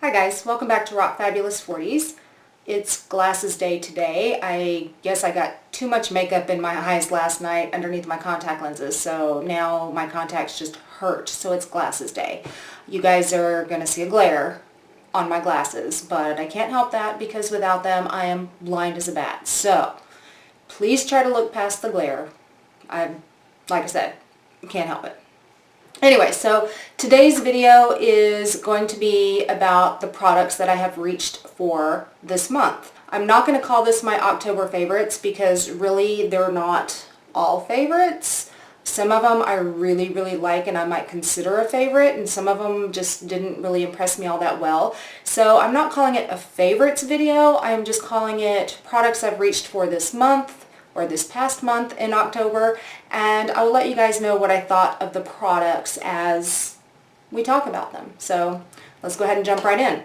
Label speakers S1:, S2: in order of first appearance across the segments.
S1: Hi guys, welcome back to Rock Fabulous 40s. It's glasses day today. I guess I got too much makeup in my eyes last night underneath my contact lenses, so now my contacts just hurt, so it's glasses day. You guys are going to see a glare on my glasses, but I can't help that because without them I am blind as a bat. So please try to look past the glare. Like I said, can't help it. Anyway, so today's video is going to be about the products that I have reached for this month. I'm not going to call this my October favorites because really they're not all favorites. Some of them I really like and I might consider a favorite, and some of them just didn't really impress me all that well. So I'm not calling it a favorites video, I'm just calling it products I've reached for this month or this past month in October, and I will let you guys know what I thought of the products as we talk about them. So let's go ahead and jump right in.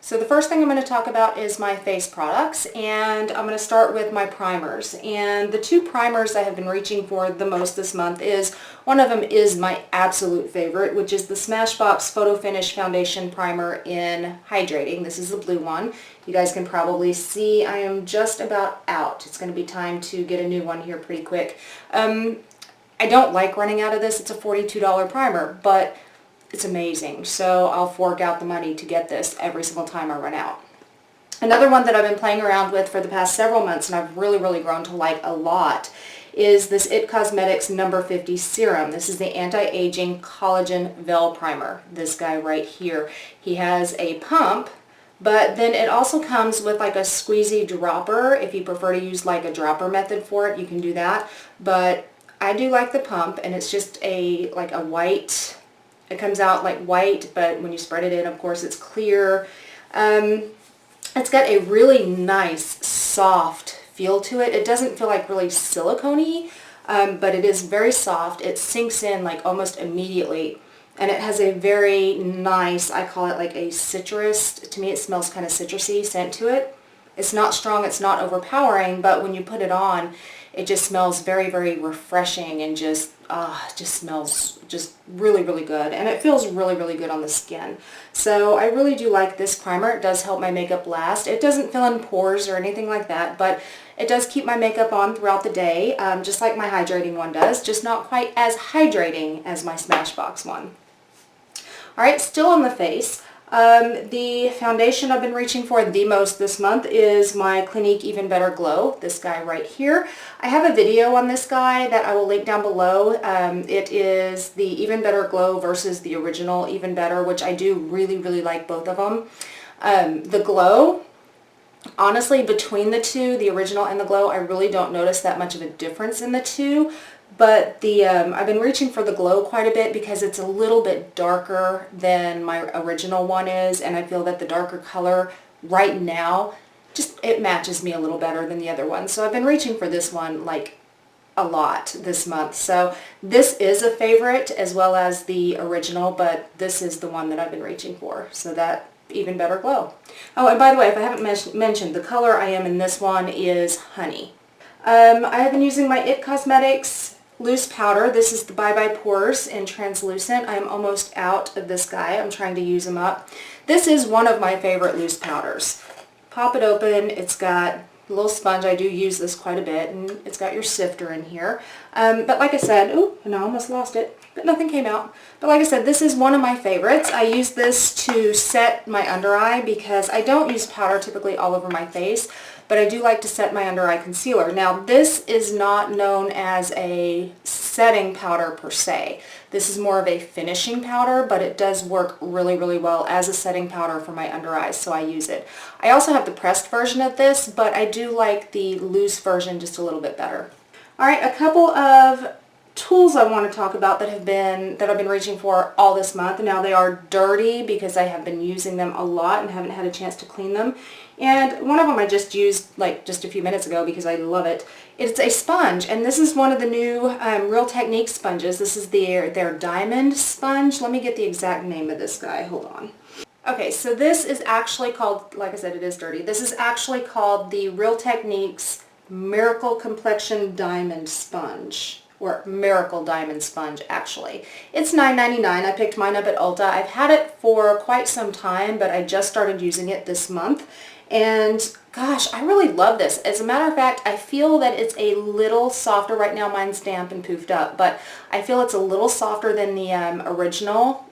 S1: So the first thing I'm going to talk about is my face products, and I'm going to start with my primers. And the two primers I have been reaching for the most this month is, one of them is my absolute favorite, which is the Smashbox Photo Finish Foundation Primer in Hydrating. This is the blue one. You guys can probably see I am just about out. It's going to be time to get a new one here pretty quick. I don't like running out of this. It's a $42 primer, but it's amazing, so I'll fork out the money to get this every single time I run out. Another one that I've been playing around with for the past several months and I've really grown to like a lot is this IT Cosmetics No. 50 Serum. This is the Anti-Aging Collagen Veil Primer. This guy right here. He has a pump, but then it also comes with like a squeezy dropper. If you prefer to use like a dropper method for it, you can do that. But I do like the pump, and it's just like a white. It comes out like white, but when you spread it in, of course, it's clear. It's got a really nice, soft feel to it. It doesn't feel like really silicone-y, but it is very soft. It sinks in like almost immediately, and it has a very nice, I call it like a citrus, to me it smells kind of citrusy scent to it. It's not strong, it's not overpowering, but when you put it on, it just smells very refreshing and just smells just really good, and it feels really good on the skin. So I really do like this primer. It does help my makeup last. It doesn't fill in pores or anything like that, but it does keep my makeup on throughout the day, just like my hydrating one does, just not quite as hydrating as my Smashbox one. Alright, still on the face. The foundation I've been reaching for the most this month is my Clinique Even Better Glow, this guy right here. I have a video on this guy that I will link down below. It is the Even Better Glow versus the original Even Better, which I do really like both of them. The Glow, honestly, between the two, the original and the Glow, I really don't notice that much of a difference in the two. But I've been reaching for the Glow quite a bit because it's a little bit darker than my original one is, and I feel that the darker color right now, it matches me a little better than the other one. So I've been reaching for this one like a lot this month. So this is a favorite as well as the original, but this is the one that I've been reaching for. So that Even Better Glow. Oh, and by the way, if I haven't mentioned, the color I am in this one is Honey. I have been using my IT Cosmetics loose powder. This is the Bye Bye Pores in Translucent. I am almost out of this guy. I'm trying to use them up. This is one of my favorite loose powders. Pop it open. It's got a little sponge. I do use this quite a bit, and it's got your sifter in here. But like I said, ooh, and I almost lost it, but nothing came out. But like I said, this is one of my favorites. I use this to set my under eye because I don't use powder typically all over my face, but I do like to set my under eye concealer. Now, this is not known as a setting powder per se. This is more of a finishing powder, but it does work really well as a setting powder for my under eyes, so I use it. I also have the pressed version of this, but I do like the loose version just a little bit better. Alright, a couple of tools I want to talk about that I've been reaching for all this month. Now, they are dirty because I have been using them a lot and haven't had a chance to clean them. And one of them I just used like just a few minutes ago because I love it. It's a sponge, and this is one of the new Real Technique sponges. This is their diamond sponge. Let me get the exact name of this guy. Hold on. Okay, so this is actually called, like I said, it is dirty. This is actually called the Real Techniques Miracle Complexion Diamond Sponge. or Miracle Diamond Sponge actually. It's $9.99. I picked mine up at Ulta. I've had it for quite some time, but I just started using it this month. And gosh, I really love this. As a matter of fact, I feel that it's a little softer. Right now mine's damp and poofed up, but I feel it's a little softer than the original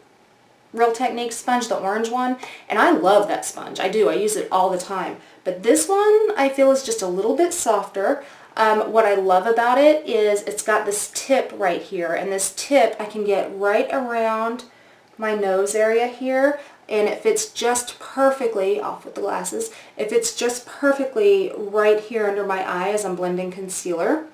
S1: Real Techniques sponge, the orange one. And I love that sponge. I do. I use it all the time. But this one I feel is just a little bit softer. What I love about it is it's got this tip right here, and this tip I can get right around my nose area here, and it fits just perfectly, off with the glasses, it fits just perfectly right here under my eye as I'm blending concealer.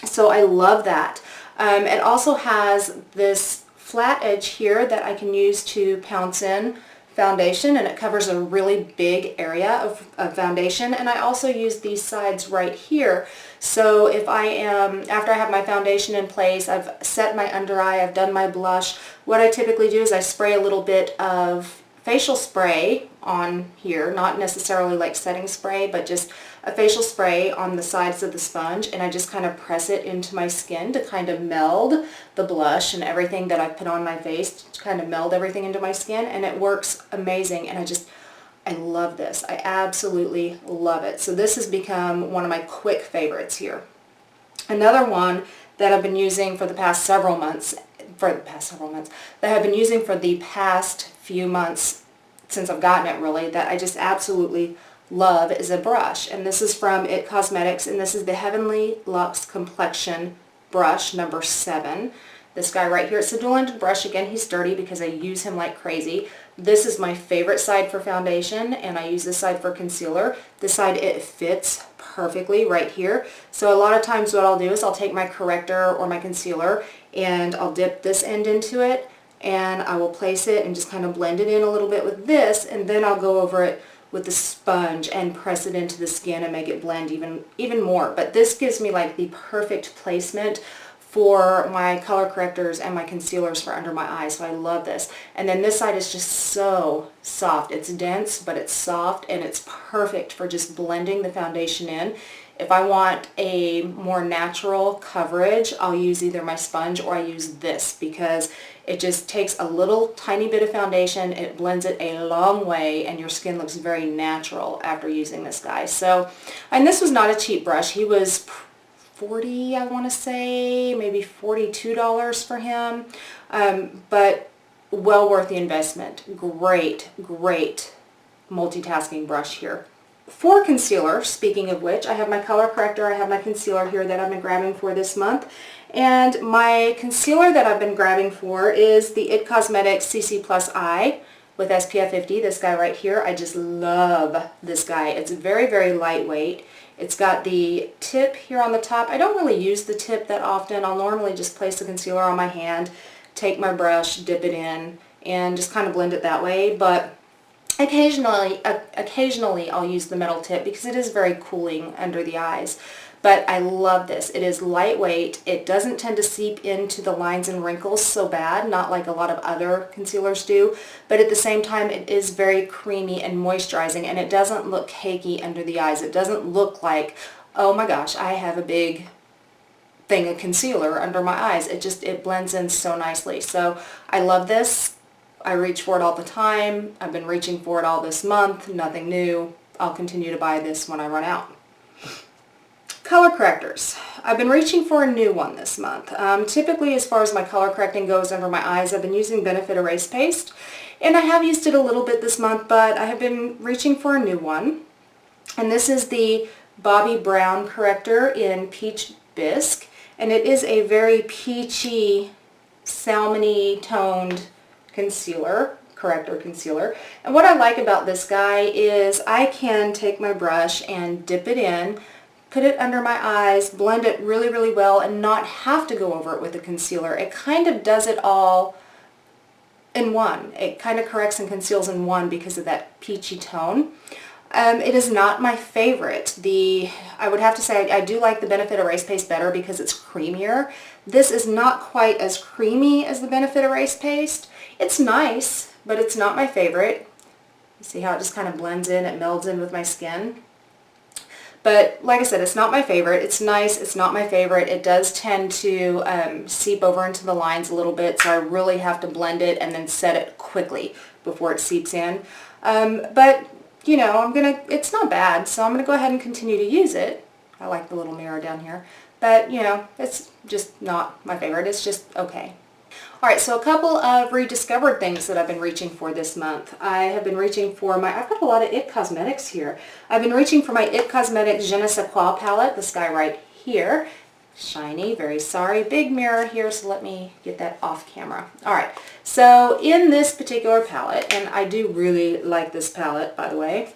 S1: So I love that. It also has this flat edge here that I can use to pounce in foundation, and it covers a really big area of foundation. And I also use these sides right here, so if I am, after I have my foundation in place, I've set my under eye, I've done my blush, what I typically do is I spray a little bit of facial spray on here, not necessarily like setting spray, but just a facial spray on the sides of the sponge, and I just kind of press it into my skin to kind of meld the blush and everything that I've put on my face, to kind of meld everything into my skin, and it works amazing. And I love this. I absolutely love it. So this has become one of my quick favorites here. Another one that I've been using for the past several months, that I've been using for the past few months since I've gotten it really, that I just absolutely love, is a brush. And this is from IT Cosmetics, and this is the Heavenly Luxe Complexion brush number 7. This guy right here, it's a dual-ended brush. Again, he's dirty because I use him like crazy. This is my favorite side for foundation, and I use this side for concealer. This side, it fits perfectly right here. So a lot of times what I'll do is I'll take my corrector or my concealer, and I'll dip this end into it, and I will place it and just kind of blend it in a little bit with this, and then I'll go over it with the sponge and press it into the skin and make it blend even more. But this gives me like the perfect placement for my color correctors and my concealers for under my eyes. So I love this. And then this side is just so soft. It's dense, but it's soft, and it's perfect for just blending the foundation in. If I want a more natural coverage, I'll use either my sponge or I use this, because it just takes a little tiny bit of foundation, it blends it a long way, and your skin looks very natural after using this guy. So, and this was not a cheap brush. He was $40, I want to say, maybe $42 for him, but well worth the investment. Great multitasking brush here. For concealer, speaking of which, I have my color corrector, I have my concealer here that I've been grabbing for this month. And my concealer that I've been grabbing for is the IT Cosmetics CC Plus Eye with SPF 50, this guy right here. I just love this guy. It's very lightweight. It's got the tip here on the top. I don't really use the tip that often. I'll normally just place the concealer on my hand, take my brush, dip it in, and just kind of blend it that way. But occasionally I'll use the metal tip because it is very cooling under the eyes. But I love this. It is lightweight. It doesn't tend to seep into the lines and wrinkles so bad, not like a lot of other concealers do. But at the same time, it is very creamy and moisturizing, and it doesn't look cakey under the eyes. It doesn't look like, oh my gosh, I have a big thing of concealer under my eyes. It blends in so nicely. So I love this. I reach for it all the time. I've been reaching for it all this month. Nothing new. I'll continue to buy this when I run out. Color correctors. I've been reaching for a new one this month. Typically, as far as my color correcting goes under my eyes, I've been using Benefit Erase Paste, and I have used it a little bit this month, but I have been reaching for a new one. And this is the Bobbi Brown corrector in Peach Bisque, and it is a very peachy, salmony toned corrector concealer. And what I like about this guy is I can take my brush and dip it in, put it under my eyes, blend it really well, and not have to go over it with a concealer. It kind of does it all in one. It kind of corrects and conceals in one because of that peachy tone. It is not my favorite. I would have to say I do like the Benefit Erase Paste better because it's creamier. This is not quite as creamy as the Benefit Erase Paste. It's nice, but it's not my favorite. You see how it just kind of blends in, it melds in with my skin. But like I said, it's not my favorite. It's nice. It's not my favorite. It does tend to seep over into the lines a little bit, so I really have to blend it and then set it quickly before it seeps in. But, you know, it's not bad, so I'm going to go ahead and continue to use it. I like the little mirror down here. But, you know, it's just not my favorite. It's just okay. Alright, so a couple of rediscovered things that I've been reaching for this month. I have been reaching for I've got a lot of IT Cosmetics here. I've been reaching for my IT Cosmetics Je ne sais quoi palette, this guy right here. Shiny, very sorry. Big mirror here, so let me get that off camera. Alright, so in this particular palette, and I do really like this palette, by the way.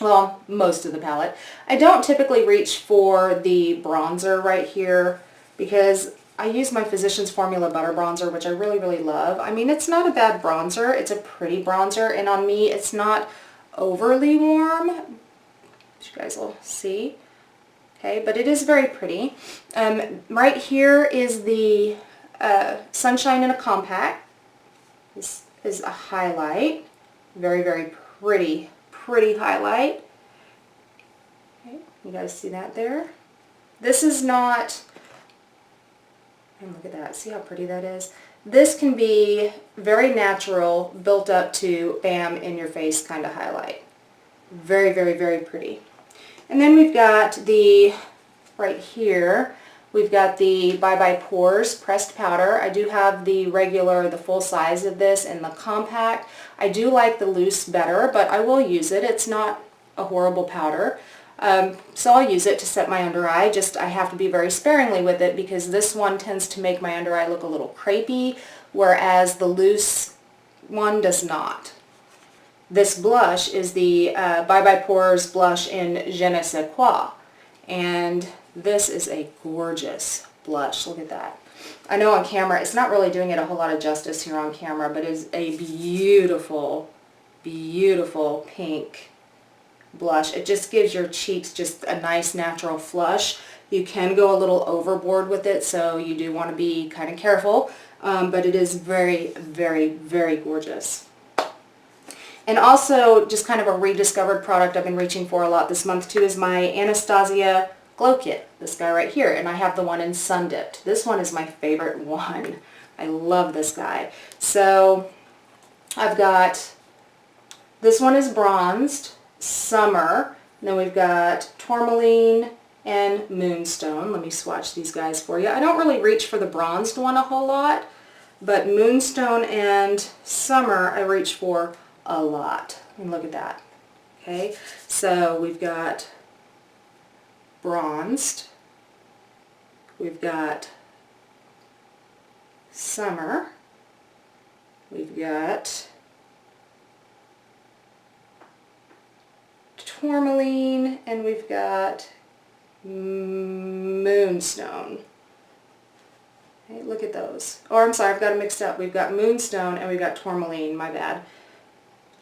S1: Well, most of the palette. I don't typically reach for the bronzer right here because I use my Physicians Formula Butter Bronzer, which I really, really love. I mean, it's not a bad bronzer. It's a pretty bronzer, and on me, it's not overly warm. You guys will see. Okay, but it is very pretty. Right here is the Sunshine in a Compact. This is a highlight. Very, very pretty highlight. Okay, you guys see that there? This is not... And look at that. See how pretty that is? This can be very natural, built up to bam, in your face kind of highlight. Very, very, very pretty. And then we've got the, right here, we've got the Bye Bye Pores pressed powder. I do have the regular, the full size of this and the compact. I do like the loose better, but I will use it. It's not a horrible powder. So I'll use it to set my under eye, just I have to be very sparingly with it because this one tends to make my under eye look a little crepey, whereas the loose one does not. This blush is the Bye Bye Pores blush in Je ne sais quoi, and this is a gorgeous blush. Look at that. I know on camera, it's not really doing it a whole lot of justice here on camera, but it's a beautiful, beautiful pink blush. It just gives your cheeks just a nice natural flush. You can go a little overboard with it, so you do want to be kind of careful, but it is very, very, very gorgeous. And also, just kind of a rediscovered product I've been reaching for a lot this month too is my Anastasia Glow Kit, this guy right here, and I have the one in Sun Dipped. This one is my favorite one. I love this guy. So I've got, this one is bronzed, Summer, and then we've got Tourmaline and Moonstone. Let me swatch these guys for you. I don't really reach for the bronzed one a whole lot, but Moonstone and Summer I reach for a lot. And look at that. Okay, so we've got bronzed, we've got Summer, we've got Tourmaline, and we've got Moonstone. Okay, look at those. Oh, I'm sorry, I've got them mixed up. We've got Moonstone and we've got Tourmaline, my bad.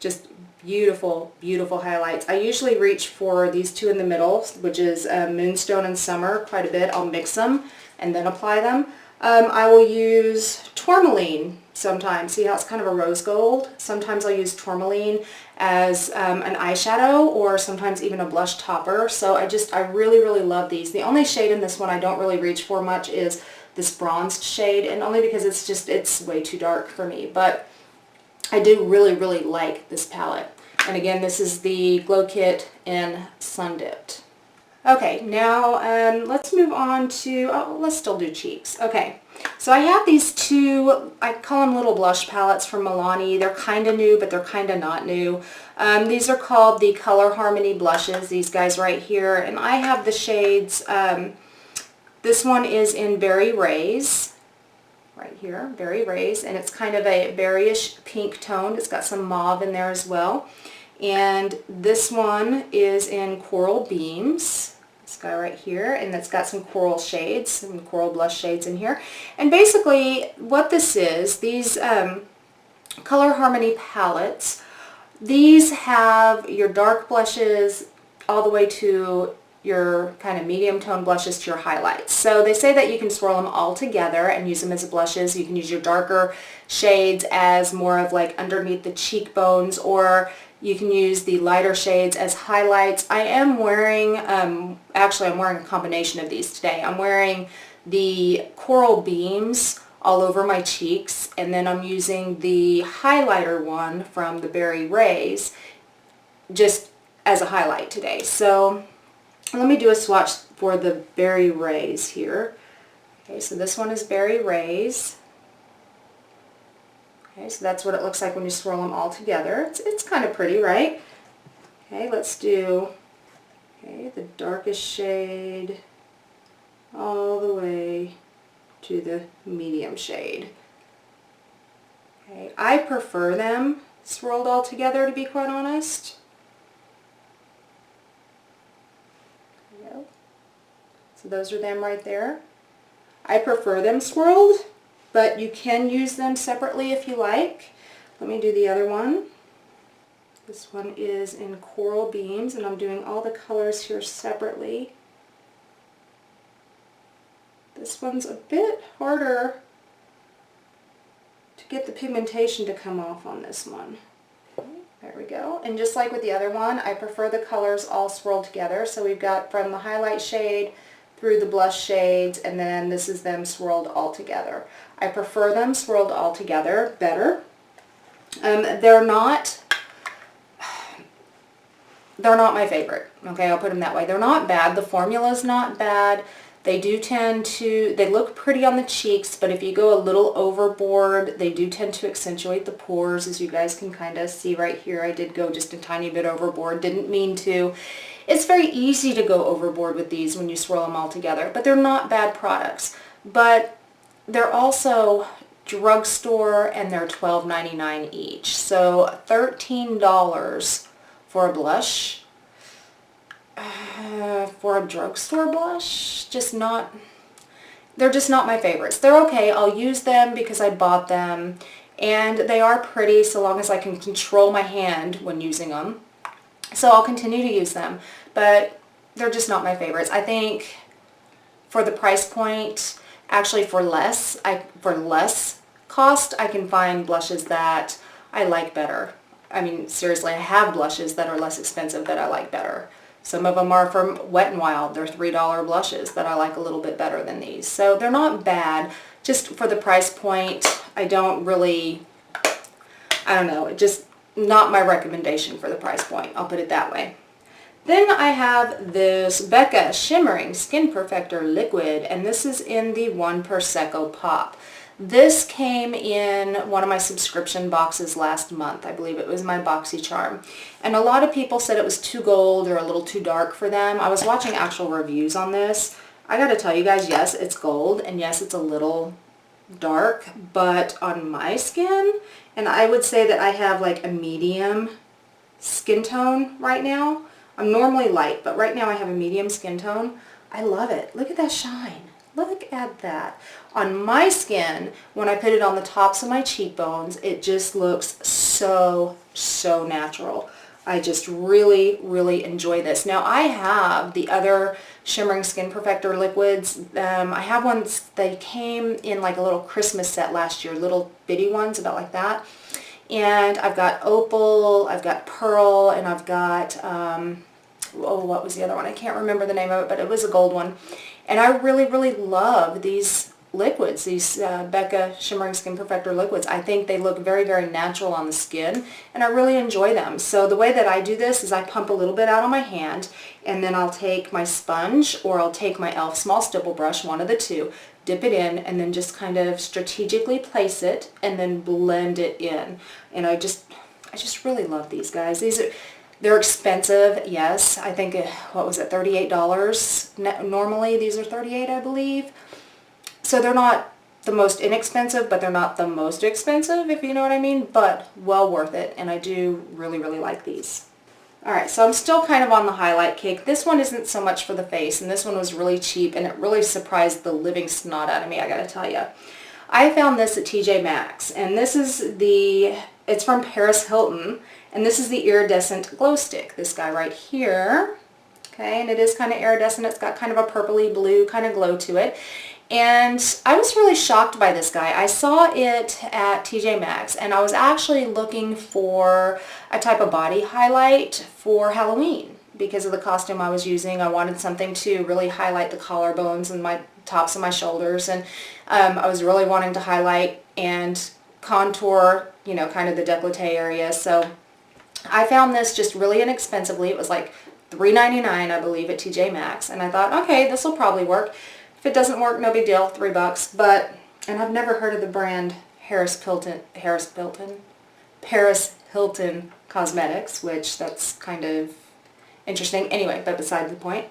S1: Just beautiful, beautiful highlights. I usually reach for these two in the middle, which is Moonstone and Summer quite a bit. I'll mix them and then apply them. I will use Tourmaline sometimes. See how it's kind of a rose gold? Sometimes I'll use Tourmaline as an eyeshadow or sometimes even a blush topper. So I really, really love these. The only shade in this one I don't really reach for much is this bronzed shade, and only because it's way too dark for me. But I do really, really like this palette. And again, this is the Glow Kit in Sun Dipped. Okay, now let's move on to, let's still do cheeks. Okay, so I have these two, I call them little blush palettes from Milani. They're kind of new, but they're kind of not new. These are called the Color Harmony blushes, these guys right here. And I have the shades, this one is in Berry Rays, right here, Berry Rays, and it's kind of a berryish pink tone. It's got some mauve in there as well. And this one is in Coral Beams, this guy right here, and it's got some coral shades, some coral blush shades in here. And basically what this is, these Color Harmony palettes, these have your dark blushes all the way to your kind of medium tone blushes to your highlights. So they say that you can swirl them all together and use them as blushes. You can use your darker shades as more of like underneath the cheekbones, or You can use the lighter shades as highlights. I am wearing, actually I'm wearing a combination of these today. I'm wearing the Coral Beams all over my cheeks, and then I'm using the highlighter one from the Berry Rays just as a highlight today. So let me do a swatch for the Berry Rays here. Okay, so this one is Berry Rays. Okay, so that's what it looks like when you swirl them all together. It's kind of pretty, right? Okay, let's do the darkest shade all the way to the medium shade. Okay, I prefer them swirled all together, to be quite honest. There we go. So those are them right there. I prefer them swirled, but you can use them separately if you like. Let me do the other one. This one is in Coral Beams, and I'm doing all the colors here separately. This one's a bit harder to get the pigmentation to come off on this one. There we go. And just like with the other one, I prefer the colors all swirled together. So we've got from the highlight shade through the blush shades, and then this is them swirled all together. I prefer them swirled all together better. They're not my favorite. Okay, I'll put them that way. They're not bad. The formula's not bad. They do tend to, they look pretty on the cheeks, but if you go a little overboard, they do tend to accentuate the pores, as you guys can kind of see right here. I did go just a tiny bit overboard. Didn't mean to. It's very easy to go overboard with these when you swirl them all together, but they're not bad products. But they're also drugstore, and they're $12.99 each. So $13 for a blush. For a drugstore blush, they're just not my favorites. They're okay. I'll use them because I bought them, and they are pretty so long as I can control my hand when using them. So I'll continue to use them, but they're just not my favorites. I think for the price point, actually for less cost, I can find blushes that I like better. I mean, seriously, I have blushes that are less expensive that I like better. Some of them are from Wet n Wild. They're $3 blushes that I like a little bit better than these. So they're not bad. Just for the price point, I don't know, just not my recommendation for the price point. I'll put it that way. Then I have this Becca Shimmering Skin Perfector Liquid, and this is in the 1 Prosecco Pop. This came in one of my subscription boxes last month. I believe it was my BoxyCharm. And a lot of people said it was too gold or a little too dark for them. I was watching actual reviews on this. I gotta tell you guys, yes, it's gold, and yes, it's a little dark, but on my skin, and I would say that I have like a medium skin tone right now. I'm normally light, but right now I have a medium skin tone. I love it. Look at that shine. Look at that. On my skin, when I put it on the tops of my cheekbones, it just looks so natural. I just really enjoy this. Now I have the other Shimmering Skin Perfector liquids. I have ones, they came in like a little Christmas set last year, little bitty ones about like that. And I've got Opal, I've got Pearl, and I've got, what was the other one? I can't remember the name of it, but it was a gold one. And I really love these liquids, these Becca Shimmering Skin Perfector liquids. I think they look very natural on the skin, and I really enjoy them. So the way that I do this is I pump a little bit out on my hand, and then I'll take my sponge, or I'll take my e.l.f. small stipple brush, one of the two, dip it in, and then just kind of strategically place it, and then blend it in. And I just really love these guys. They're expensive, yes. I think, what was it, $38? Normally these are $38, I believe. So they're not the most inexpensive, but they're not the most expensive, if you know what I mean. But well worth it, and I do really like these. Alright, so I'm still kind of on the highlight kick. This one isn't so much for the face, and this one was really cheap, and it really surprised the living snot out of me, I gotta tell you. I found this at TJ Maxx, and this is it's from Paris Hilton, and this is the Iridescent Glow Stick, this guy right here. Okay, and it is kind of iridescent. It's got kind of a purpley blue kind of glow to it. And I was really shocked by this guy. I saw it at TJ Maxx, and I was actually looking for a type of body highlight for Halloween because of the costume I was using. I wanted something to really highlight the collarbones and my tops of my shoulders, and I was really wanting to highlight and contour, you know, kind of the décolleté area. So I found this just really inexpensively. It was like $3.99, I believe, at TJ Maxx, and I thought, okay, this will probably work. If it doesn't work, no big deal, $3. But, and I've never heard of the brand Paris Hilton Cosmetics, which that's kind of interesting. Anyway, but beside the point,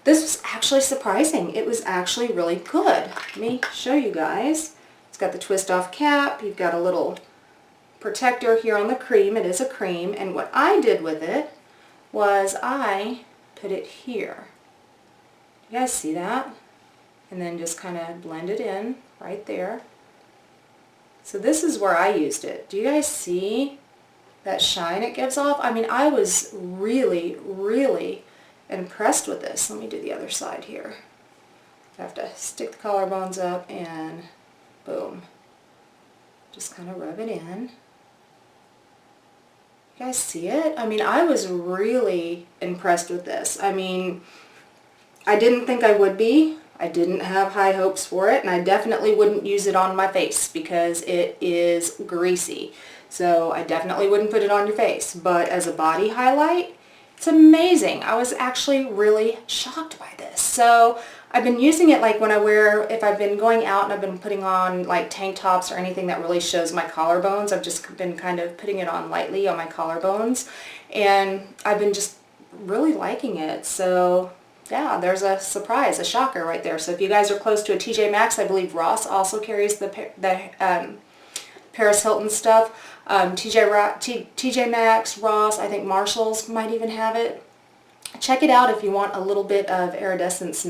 S1: this was actually surprising. It was actually really good. Let me show you guys. It's got the twist off cap. You've got a little protector here on the cream. It is a cream, and what I did with it was I put it here. You guys see that? And then just kind of blend it in right there. So this is where I used it. Do you guys see that shine it gives off? I mean, I was really, really impressed with this. Let me do the other side here. I have to stick the collarbones up and boom. Just kind of rub it in. You guys see it? I mean, I was really impressed with this. I mean, I didn't think I would be. I didn't have high hopes for it, and I definitely wouldn't use it on my face because it is greasy. So I definitely wouldn't put it on your face. But as a body highlight, it's amazing. I was actually really shocked by this. So I've been using it like when I wear, if I've been going out and I've been putting on like tank tops or anything that really shows my collarbones, I've just been kind of putting it on lightly on my collarbones, and I've been just really liking it. So yeah, there's a surprise, a shocker right there. So if you guys are close to a TJ Maxx, I believe Ross also carries the Paris Hilton stuff. TJ Maxx, Ross, I think Marshall's might even have it. Check it out if you want a little bit of iridescence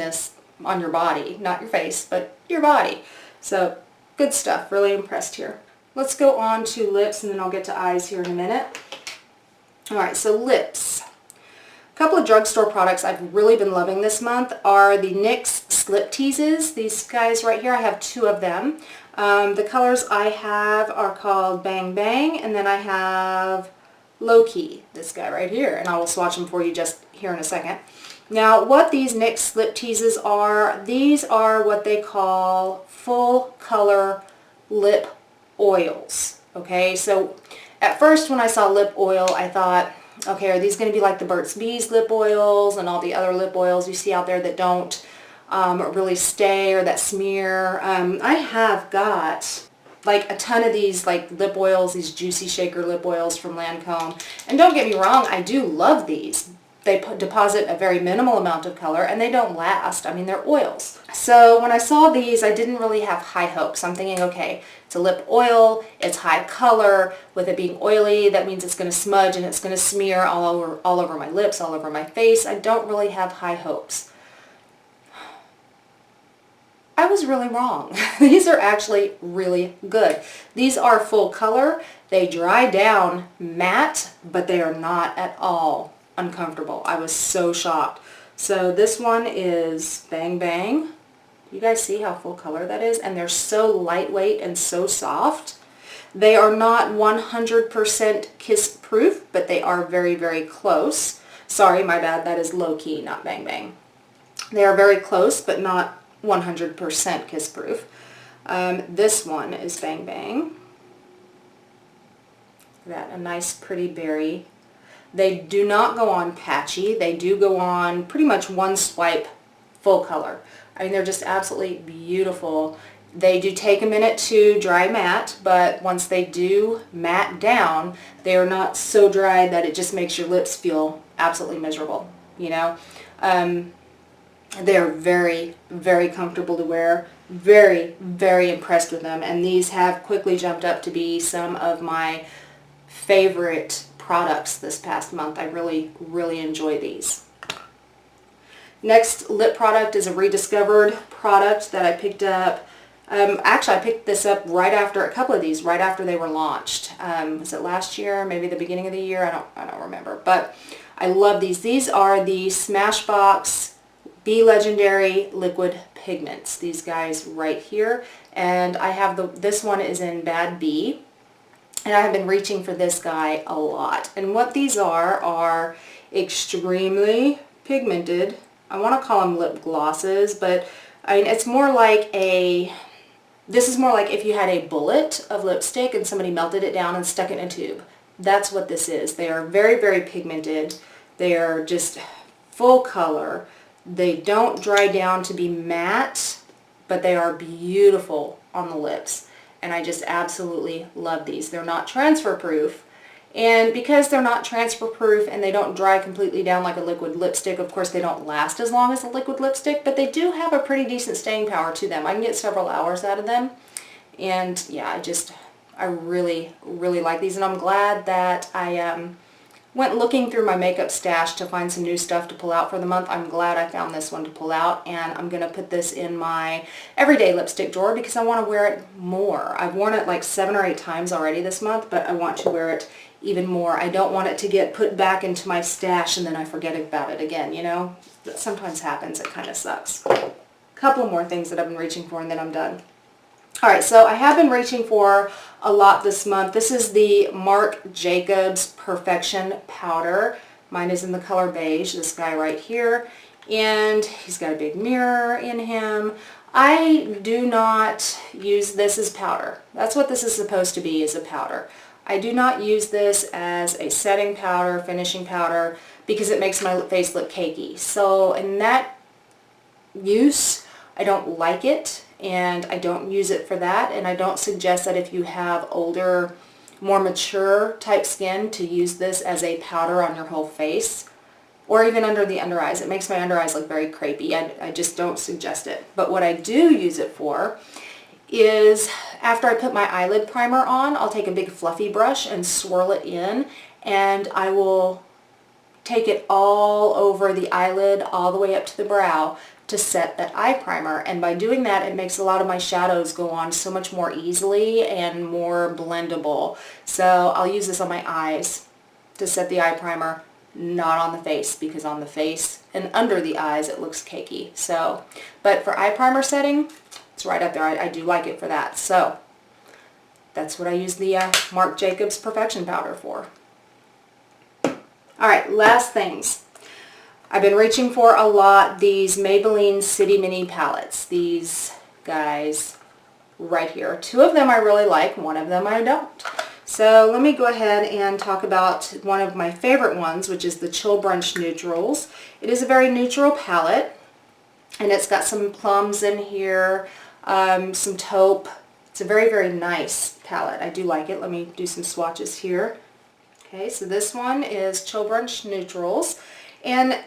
S1: on your body. Not your face, but your body. So good stuff. Really impressed here. Let's go on to lips, and then I'll get to eyes here in a minute. Alright, so lips. A couple of drugstore products I've really been loving this month are the NYX Slip Teases. These guys right here, I have two of them. The colors I have are called Bang Bang, and then I have Low Key, this guy right here, and I will swatch them for you just here in a second. Now, what these NYX Slip Teases are, these are what they call full color lip oils. Okay, so at first when I saw lip oil, I thought, okay, are these going to be like the Burt's Bees lip oils and all the other lip oils you see out there that don't really stay or that smear? I have got like a ton of these like lip oils, these Juicy Shaker lip oils from Lancome. And don't get me wrong, I do love these. They deposit a very minimal amount of color, and they don't last. I mean, they're oils. So when I saw these, I didn't really have high hopes. I'm thinking, okay, it's a lip oil, it's high color. With it being oily, that means it's going to smudge and it's going to smear all over my lips, all over my face. I don't really have high hopes. I was really wrong. These are actually really good. These are full color. They dry down matte, but they are not at all uncomfortable. I was so shocked. So this one is Bang Bang. You guys see how full color that is? And they're so lightweight and so soft. They are not 100% kiss proof, but they are very, very close. Sorry, my bad. That is Low Key, not Bang Bang. They are very close, but not 100% kiss proof. This one is Bang Bang. That a nice pretty berry. They do not go on patchy. They do go on pretty much one swipe full color. I mean, they're just absolutely beautiful. They do take a minute to dry matte, but once they do matte down, they are not so dry that it just makes your lips feel absolutely miserable, you know. They're very, very comfortable to wear. Very, very impressed with them. And these have quickly jumped up to be some of my favorite products this past month. I really, really enjoy these. Next lip product is a rediscovered product that I picked up. Actually, I picked this up right after, a couple of these, right after they were launched. Was it last year? Maybe the beginning of the year? I don't remember. But I love these. These are the Smashbox Be Legendary Liquid Pigments. These guys right here. And I have this one is in Bad B. And I have been reaching for this guy a lot. And what these are extremely pigmented. I want to call them lip glosses, but I mean, it's more like this is more like if you had a bullet of lipstick and somebody melted it down and stuck it in a tube. That's what this is. They are very, very pigmented. They are just full color. They don't dry down to be matte, but they are beautiful on the lips. And I just absolutely love these. They're not transfer proof. And because they're not transfer proof and they don't dry completely down like a liquid lipstick, of course they don't last as long as a liquid lipstick, but they do have a pretty decent staying power to them. I can get several hours out of them. And yeah, I really, really like these. And I'm glad that I went looking through my makeup stash to find some new stuff to pull out for the month. I'm glad I found this one to pull out, and I'm going to put this in my everyday lipstick drawer because I want to wear it more. I've worn it like 7 or 8 times already this month, but I want to wear it even more. I don't want it to get put back into my stash and then I forget about it again, you know? That sometimes happens. It kind of sucks. A couple more things that I've been reaching for and then I'm done. Alright, so I have been reaching for a lot this month. This is the Marc Jacobs Perfection Powder. Mine is in the color beige, this guy right here. And he's got a big mirror in him. I do not use this as powder. That's what this is supposed to be, is a powder. I do not use this as a setting powder, finishing powder, because it makes my face look cakey. So in that use, I don't like it. And I don't use it for that, and I don't suggest that if you have older, more mature type skin to use this as a powder on your whole face, or even under the under eyes. It makes my under eyes look very crepey. I just don't suggest it. But what I do use it for is after I put my eyelid primer on, I'll take a big fluffy brush and swirl it in, and I will take it all over the eyelid all the way up to the brow to set that eye primer. And by doing that, it makes a lot of my shadows go on so much more easily and more blendable. So I'll use this on my eyes to set the eye primer, not on the face, because on the face and under the eyes it looks cakey. So, but for eye primer setting, it's right up there. I do like it for that. So that's what I use the Marc Jacobs Perfection Powder for. Alright, last things. I've been reaching for a lot these Maybelline City Mini palettes. These guys right here. 2 of them I really like, 1 of them I don't. So let me go ahead and talk about one of my favorite ones, which is the Chill Brunch Neutrals. It is a very neutral palette, and it's got some plums in here, some taupe. It's a very, very nice palette. I do like it. Let me do some swatches here. Okay, so this one is Chill Brunch Neutrals. And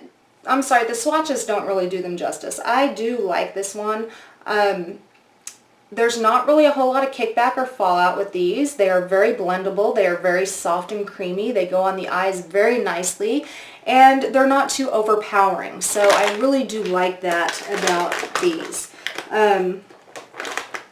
S1: I'm sorry, the swatches don't really do them justice. I do like this one. There's not really a whole lot of kickback or fallout with these. They are very blendable. They are very soft and creamy. They go on the eyes very nicely. And they're not too overpowering. So I really do like that about these.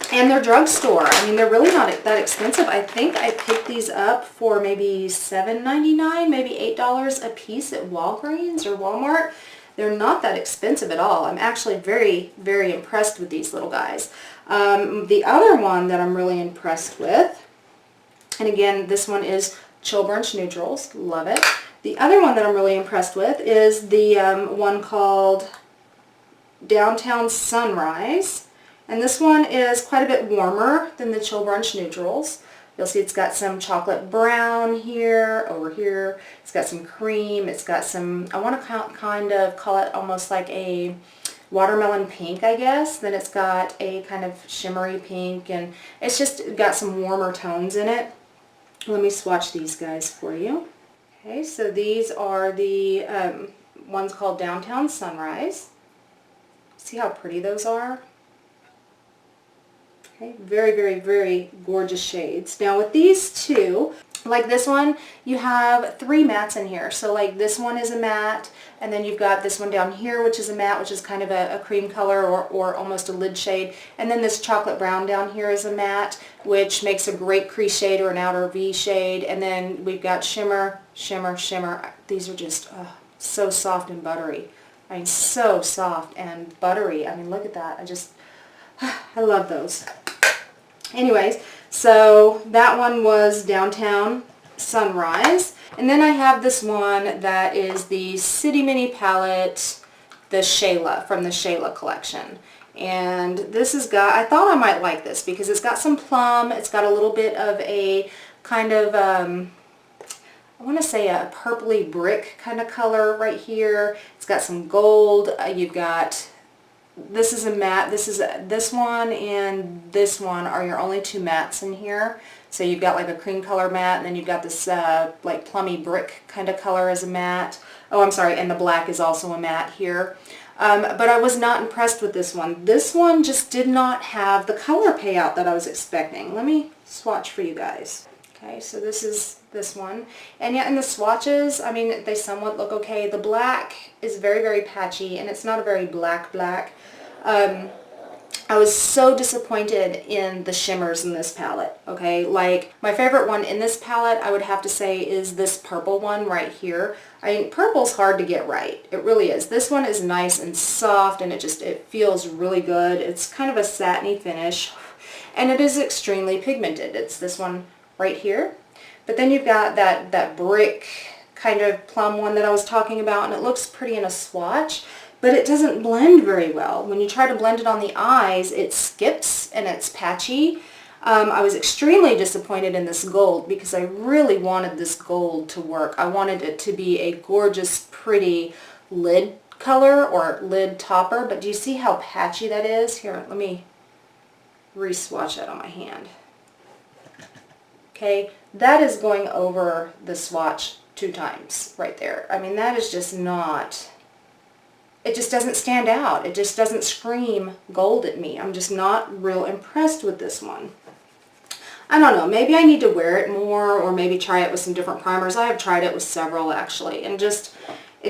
S1: And they're drugstore. I mean, they're really not that expensive. I think I picked these up for maybe $7.99, maybe $8 a piece at Walgreens or Walmart. They're not that expensive at all. I'm actually very, very impressed with these little guys. The other one that I'm really impressed with, and again, this one is Chill Brunch Neutrals. Love it. The other one that I'm really impressed with is the one called Downtown Sunrise. And this one is quite a bit warmer than the Chill Brunch Neutrals. You'll see it's got some chocolate brown here, over here. It's got some cream. It's got some, I want to kind of call it almost like a watermelon pink, I guess. Then it's got a kind of shimmery pink, and it's just got some warmer tones in it. Let me swatch these guys for you. Okay, so these are the ones called Downtown Sunrise. See how pretty those are? Okay, very, very, very gorgeous shades. Now with these 2, like this one, you have 3 mattes in here. So like this one is a matte, and then you've got this one down here, which is a matte, which is kind of a cream color or almost a lid shade. And then this chocolate brown down here is a matte, which makes a great crease shade or an outer V shade. And then we've got shimmer, shimmer, shimmer. These are just so soft and buttery. I mean, so soft and buttery. I mean, look at that. I love those. Anyways, so that one was Downtown Sunrise. And then I have this one that is the City Mini palette, the Shayla, from the Shayla collection. And this has got, I thought I might like this because it's got some plum, it's got a little bit of a kind of, I want to say a purpley brick kind of color right here. It's got some gold. You've got, this is a matte, this one and this one are your only two mattes in here. So you've got like a cream color matte, and then you've got this like plummy brick kind of color as a matte. Oh, I'm sorry, and the black is also a matte here. But I was not impressed with this one. This one just did not have the color payout that I was expecting. Let me swatch for you guys. Okay, so this is this one. And yet in the swatches, I mean, they somewhat look okay. The black is very, very patchy, and it's not a very black. I was so disappointed in the shimmers in this palette, okay? Like, my favorite one in this palette, I would have to say, is this purple one right here. I mean, purple's hard to get right. It really is. This one is nice and soft, and it feels really good. It's kind of a satiny finish, and it is extremely pigmented. It's this one right here. But then you've got that brick kind of plum one that I was talking about, and it looks pretty in a swatch, but it doesn't blend very well. When you try to blend it on the eyes, it skips and it's patchy. I was extremely disappointed in this gold because I really wanted this gold to work. I wanted it to be a gorgeous, pretty lid color or lid topper, but do you see how patchy that is? Here, let me re-swatch that on my hand. Okay, that is going over the swatch 2 times right there. I mean, that is just not... It just doesn't stand out. It just doesn't scream gold at me. I'm just not real impressed with this one. I don't know. Maybe I need to wear it more, or maybe try it with some different primers. I have tried it with several actually, and it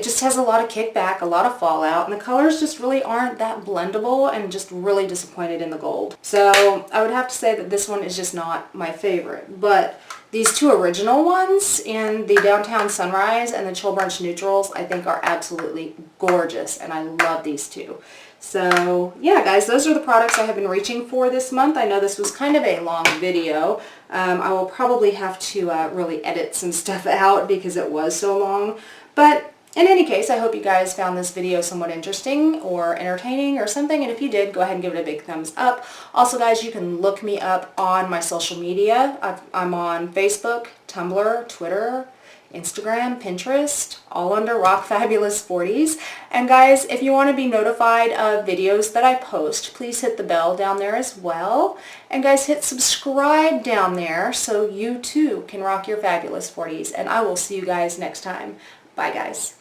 S1: just has a lot of kickback, a lot of fallout, and the colors just really aren't that blendable, and just really disappointed in the gold. So I would have to say that this one is just not my favorite. But these 2 original ones in the Downtown Sunrise and the Chill Brunch Neutrals, I think are absolutely gorgeous, and I love these 2. So yeah, guys, those are the products I have been reaching for this month. I know this was kind of a long video. I will probably have to really edit some stuff out because it was so long. But in any case, I hope you guys found this video somewhat interesting or entertaining or something, and if you did, go ahead and give it a big thumbs up. Also, guys, you can look me up on my social media. I'm on Facebook, Tumblr, Twitter, Instagram, Pinterest, all under Rock Fabulous 40s. And guys, if you want to be notified of videos that I post, please hit the bell down there as well. And guys, hit subscribe down there so you too can rock your fabulous 40s. And I will see you guys next time. Bye, guys.